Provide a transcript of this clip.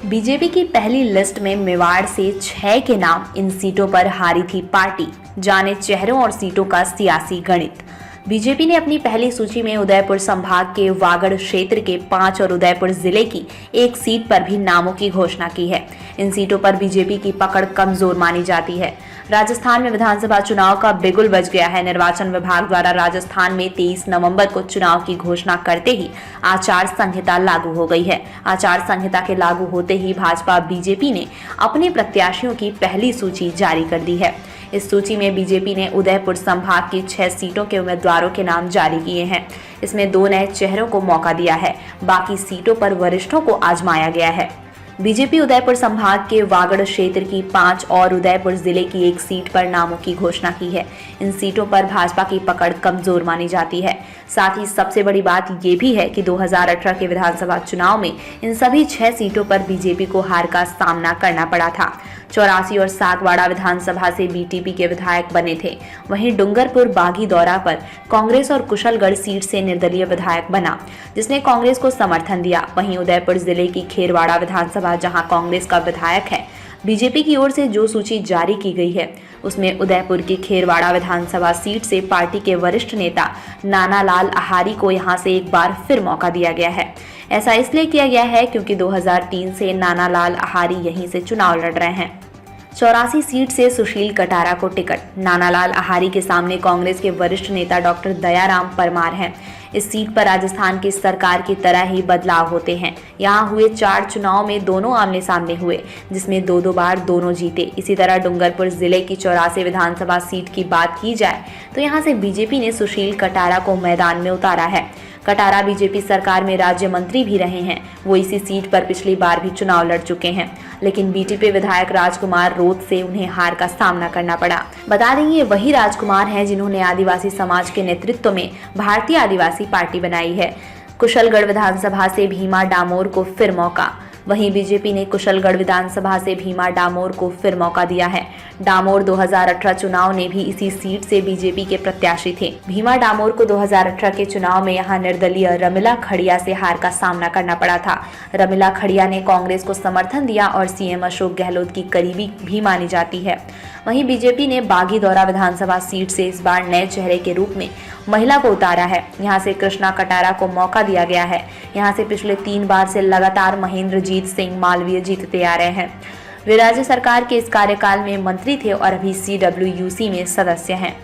BJP की पहली list में मेवाड़ से 6 के नाम। इन सीटों पर हारी थी पार्टी। जाने चेहरों और सीटों का सियासी गणित। बीजेपी ने अपनी पहली सूची में उदयपुर संभाग के वागड़ क्षेत्र के 5 और उदयपुर जिले की 1 सीट पर भी नामों की घोषणा की है। इन सीटों पर बीजेपी की पकड़ कमजोर मानी जाती है। राजस्थान में विधानसभा चुनाव का बिगुल बज गया है। निर्वाचन विभाग द्वारा राजस्थान में 23 नवंबर को चुनाव की घोषणा करते ही आचार संहिता लागू हो गई है। आचार संहिता के लागू होते ही भाजपा बीजेपी ने अपने प्रत्याशियों की पहली सूची जारी कर दी है। इस सूची में बीजेपी ने उदयपुर संभाग की 6 सीटों के उम्मीदवारों के नाम जारी किए हैं। इसमें 2 नए चेहरों को मौका दिया है। बाकी सीटों पर वरिष्ठों को आजमाया गया है। बीजेपी उदयपुर संभाग के वागड़ क्षेत्र की 5 और उदयपुर जिले की 1 सीट पर नामों की घोषणा की है। इन सीटों पर भाजपा की पकड़ कमजोर मानी जाती है। साथ ही सबसे बड़ी बात ये भी है कि 2018 के विधानसभा चुनाव में इन सभी 6 सीटों पर बीजेपी को हार का सामना करना पड़ा था। 84 और सागवाड़ा विधानसभा से बीटीपी के विधायक बने थे। वहीं डूंगरपुर बागी दौरा पर कांग्रेस और कुशलगढ़ सीट से निर्दलीय विधायक बना, जिसने कांग्रेस को समर्थन दिया। वहीं उदयपुर जिले की खेरवाड़ा विधानसभा, जहां कांग्रेस का विधायक है, बीजेपी की ओर से जो सूची जारी की गई है उसमें उदयपुर की खेरवाड़ा विधानसभा सीट से पार्टी के वरिष्ठ नेता नानालाल आहारी को यहां से एक बार फिर मौका दिया गया है। ऐसा इसलिए किया गया है क्योंकि 2003 से नानालाल आहारी यहीं से चुनाव लड़ रहे हैं। 84 सीट से सुशील कटारा को टिकट। नानालाल आहारी के सामने कांग्रेस के वरिष्ठ नेता डॉक्टर दयाराम परमार हैं। इस सीट पर राजस्थान की सरकार की तरह ही बदलाव होते हैं। यहाँ हुए 4 चुनाव में दोनों आमने सामने हुए, जिसमें 2-2 बार दोनों जीते। इसी तरह डूंगरपुर जिले की 84 विधानसभा सीट की बात की जाए तो यहाँ से बीजेपी ने सुशील कटारा को मैदान में उतारा है। कटारा बीजेपी सरकार में राज्य मंत्री भी रहे हैं। वो इसी सीट पर पिछली बार भी चुनाव लड़ चुके हैं, लेकिन बीटीपी विधायक राजकुमार रोत से उन्हें हार का सामना करना पड़ा। बता दें, ये वही राजकुमार हैं जिन्होंने आदिवासी समाज के नेतृत्व में भारतीय आदिवासी पार्टी बनाई है। कुशलगढ़ विधानसभा से भीमा डामोर को फिर मौका। वहीं बीजेपी ने कुशलगढ़ विधानसभा से भीमा डामोर को फिर मौका दिया है। डामोर 2018 चुनाव ने भी इसी सीट से बीजेपी के प्रत्याशी थे। भीमा डामोर को 2018 के चुनाव में यहां निर्दलीय रमिला खड़िया से हार का सामना करना पड़ा था। रमिला खड़िया ने कांग्रेस को समर्थन दिया और सीएम अशोक गहलोत की करीबी भी मानी जाती है। वहीं बीजेपी ने बागी दौरा विधानसभा सीट से इस बार नए चेहरे के रूप में महिला को उतारा है। यहां से कृष्णा कटारा को मौका दिया गया है। यहां से पिछले 3 बार से लगातार महेंद्रजीत सिंह मालवीय जीतते आ रहे हैं। वे राज्य सरकार के इस कार्यकाल में मंत्री थे और अभी CWUC में सदस्य हैं।